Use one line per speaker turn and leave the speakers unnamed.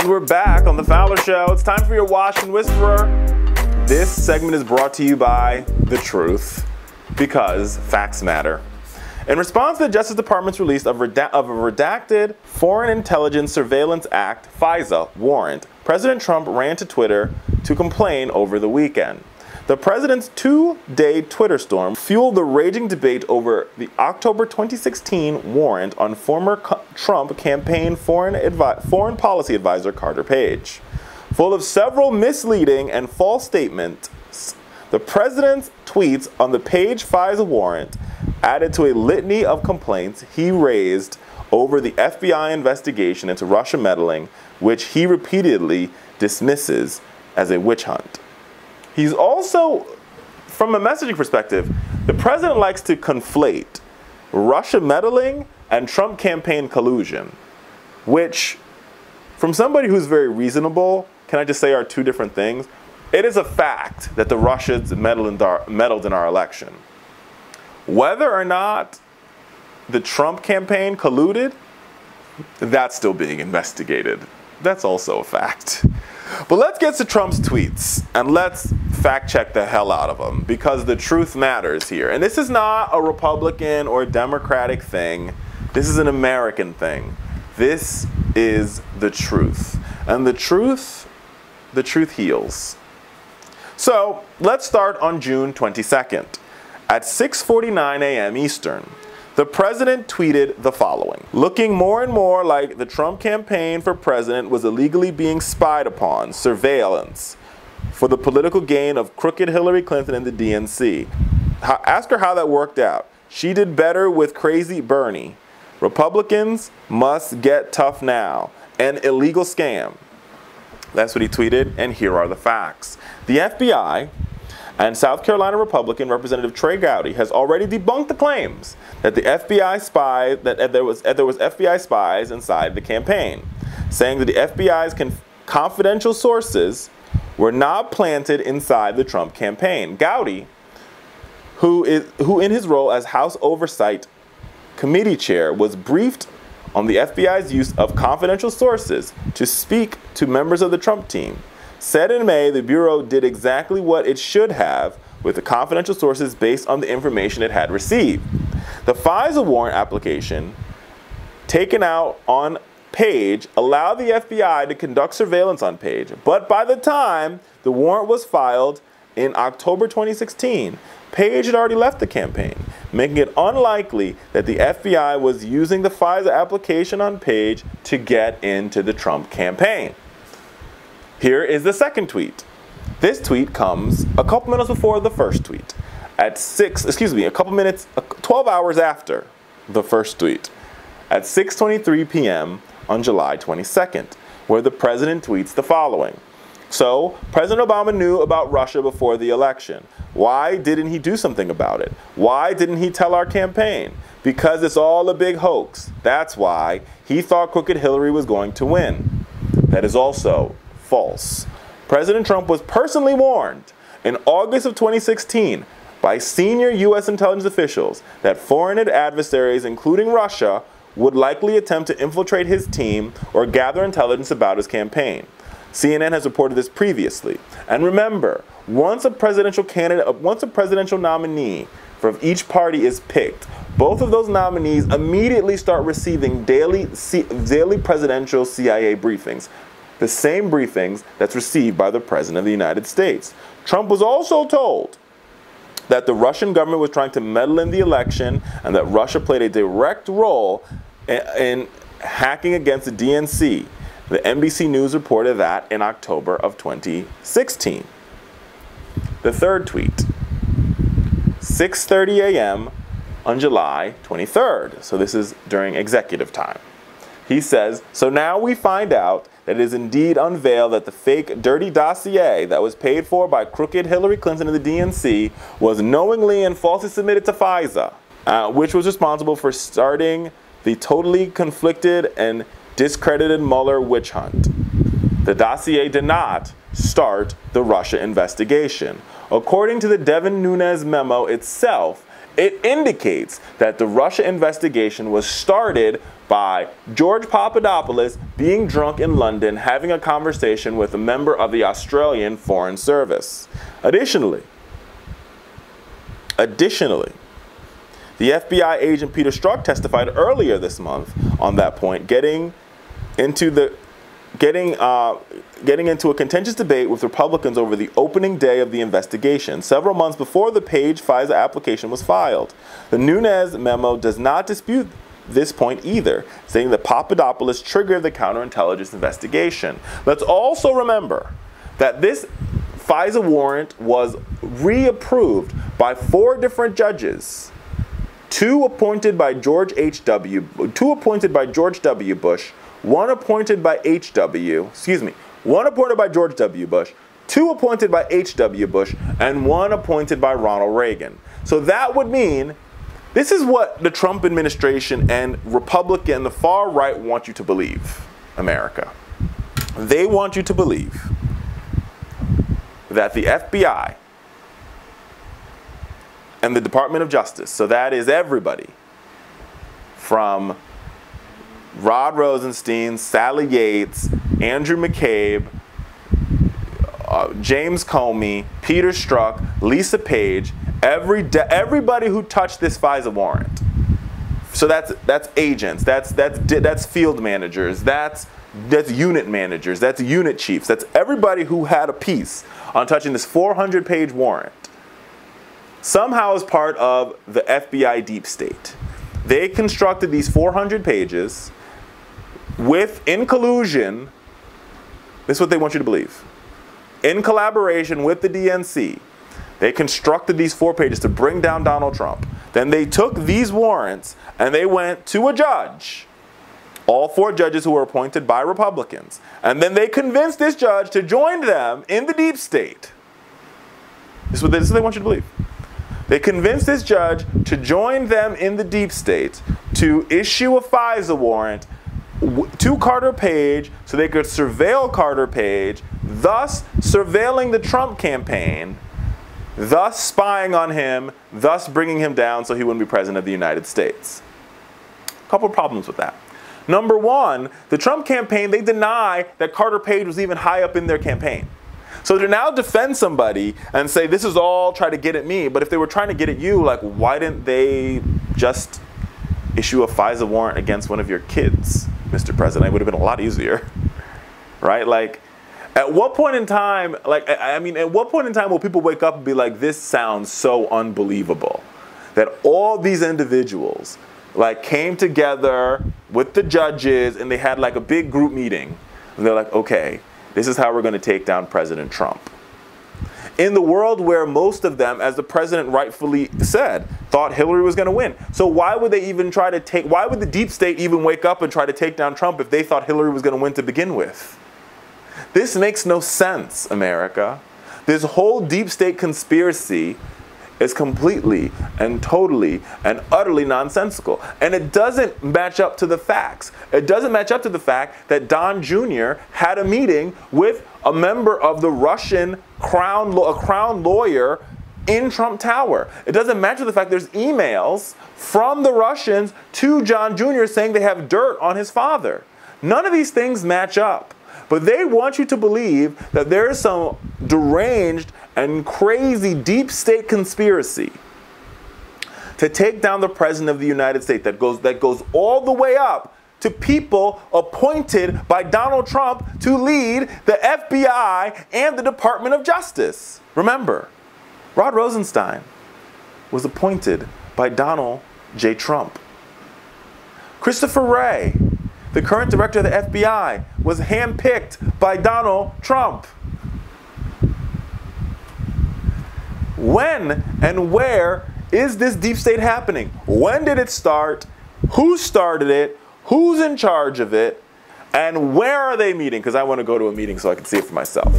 And we're back on the Fowler Show. It's time for your Washington Whisperer. This segment is brought to you by The Truth, because facts matter. In response to the Justice Department's release of a redacted Foreign Intelligence Surveillance Act, FISA, warrant, President Trump ran to Twitter to complain over the weekend. The president's two-day Twitter storm fueled the raging debate over the October 2016 warrant on former Trump campaign foreign policy advisor Carter Page. Full of several misleading and false statements, the president's tweets on the Page FISA warrant added to a litany of complaints he raised over the FBI investigation into Russia meddling, which he repeatedly dismisses as a witch hunt. He's also, from a messaging perspective, the president likes to conflate Russia meddling and Trump campaign collusion, which, from somebody who's very reasonable, can I just say are two different things? It is a fact that the Russians meddled in our election. Whether or not the Trump campaign colluded, that's still being investigated. That's also a fact. But let's get to Trump's tweets, and let's fact check the hell out of them, because the truth matters here. And this is not a Republican or Democratic thing. This is an American thing. This is the truth. And the truth heals. So let's start on June 22nd. At 6:49 a.m. Eastern, the president tweeted the following: "Looking more and more like the Trump campaign for president was illegally being spied upon, surveillance, for the political gain of crooked Hillary Clinton and the DNC. Ask her how that worked out. She did better with crazy Bernie. Republicans must get tough now. An illegal scam." That's what he tweeted, and here are the facts. The FBI and South Carolina Republican Representative Trey Gowdy has already debunked the claims that the FBI there was FBI spies inside the campaign, saying that the FBI's confidential sources were not planted inside the Trump campaign. Gowdy, who in his role as House Oversight Committee chair was briefed on the FBI's use of confidential sources to speak to members of the Trump team, said in May the Bureau did exactly what it should have with the confidential sources based on the information it had received. The FISA warrant application taken out on Page allowed the FBI to conduct surveillance on Page, but by the time the warrant was filed in October 2016, Page had already left the campaign, making it unlikely that the FBI was using the FISA application on Page to get into the Trump campaign. Here is the second tweet. This tweet comes a couple minutes before the first tweet. At 12 hours after the first tweet. At 6:23 p.m. on July 22nd, where the president tweets the following. So, President Obama knew about Russia before the election. Why didn't he do something about it? Why didn't he tell our campaign? Because it's all a big hoax. That's why he thought crooked Hillary was going to win. That is also false. President Trump was personally warned in August of 2016 by senior U.S. intelligence officials that foreign adversaries, including Russia, would likely attempt to infiltrate his team or gather intelligence about his campaign. CNN has reported this previously. And remember, once a presidential nominee from each party is picked, both of those nominees immediately start receiving daily presidential CIA briefings. The same briefings that's received by the President of the United States. Trump was also told that the Russian government was trying to meddle in the election and that Russia played a direct role in hacking against the DNC. The NBC News reported that in October of 2016. The third tweet, 6:30 a.m. on July 23rd. So this is during executive time. He says, "So now we find out that it is indeed unveiled that the fake dirty dossier that was paid for by crooked Hillary Clinton and the DNC was knowingly and falsely submitted to FISA, which was responsible for starting the totally conflicted and discredited Mueller witch hunt. The dossier did not start the Russia investigation. According to the Devin Nunes memo itself, It indicates that the Russia investigation was started by George Papadopoulos being drunk in London, having a conversation with a member of the Australian Foreign Service. Additionally, the FBI agent Peter Strzok testified earlier this month on that point, getting into a contentious debate with Republicans over the opening day of the investigation, several months before the Page FISA application was filed. The Nunes memo does not dispute this point either, saying that Papadopoulos triggered the counterintelligence investigation. Let's also remember that this FISA warrant was reapproved by 4 different judges. 2 appointed by George W. Bush, 1 appointed by one appointed by George W. Bush, 2 appointed by H.W. Bush, and 1 appointed by Ronald Reagan. So that would mean this is what the Trump administration and Republican, the far right, want you to believe, America. They want you to believe that the FBI and the Department of Justice, so that is everybody from Rod Rosenstein, Sally Yates, Andrew McCabe, James Comey, Peter Strzok, Lisa Page, everybody who touched this FISA warrant. So that's agents, that's field managers, that's unit managers, that's unit chiefs, that's everybody who had a piece on touching this 400-page warrant. Somehow is part of the FBI deep state. They constructed these 400 pages in collusion. This is what they want you to believe. In collaboration with the DNC, they constructed these 4 pages to bring down Donald Trump. Then they took these warrants and they went to a judge, all 4 judges who were appointed by Republicans. And then they convinced this judge to join them in the deep state. This is what they want you to believe. They convinced this judge to join them in the deep state to issue a FISA warrant to Carter Page so they could surveil Carter Page, thus surveilling the Trump campaign, thus spying on him, thus bringing him down so he wouldn't be president of the United States. A couple of problems with that. Number one, the Trump campaign, they deny that Carter Page was even high up in their campaign. So to now defend somebody and say this is all try to get at me, but if they were trying to get at you, like, why didn't they just issue a FISA warrant against one of your kids, Mr. President? It would have been a lot easier, right? Like, at what point in time, at what point in time will people wake up and be like, this sounds so unbelievable that all these individuals came together with the judges and they had a big group meeting and they're like, okay, this is how we're going to take down President Trump. In the world where most of them, as the president rightfully said, thought Hillary was going to win. So why would they even why would the deep state even wake up and try to take down Trump if they thought Hillary was going to win to begin with? This makes no sense, America. This whole deep state conspiracy is completely and totally and utterly nonsensical. And it doesn't match up to the facts. It doesn't match up to the fact that Don Jr. had a meeting with a member of the Russian crown lawyer in Trump Tower. It doesn't match with the fact there's emails from the Russians to John Jr. saying they have dirt on his father. None of these things match up. But they want you to believe that there is some deranged and crazy deep state conspiracy to take down the President of the United States that goes all the way up to people appointed by Donald Trump to lead the FBI and the Department of Justice. Remember, Rod Rosenstein was appointed by Donald J. Trump. Christopher Wray, the current director of the FBI, was handpicked by Donald Trump. When and where is this deep state happening? When did it start? Who started it? Who's in charge of it? And where are they meeting? Because I want to go to a meeting so I can see it for myself.